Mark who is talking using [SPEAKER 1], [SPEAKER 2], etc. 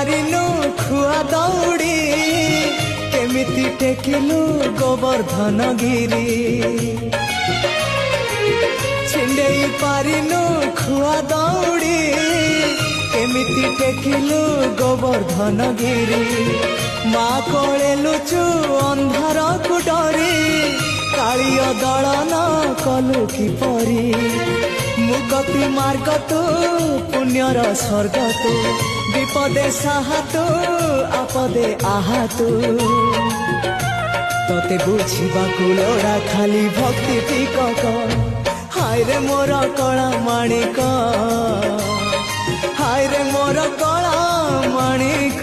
[SPEAKER 1] पारिनु खुआ दौड़ी केमिति टेकिलु गोवर्धन गिरी छिंडेई पारिनु खुआ दौड़ी केमिति टेकिलु गोवर्धन गिरी माँ कोले लुचु अंधार को डरी कालिय दलन कलु किपरी मुगति मार्ग तू पुण्यर स्वर्ग तू विपदे साहा तू आपदे आहा तू तते बुझिबा लोड़ा खाली भक्ति टिकक हाय रे मोर कला माणिक हाय रे मोर कला माणिक।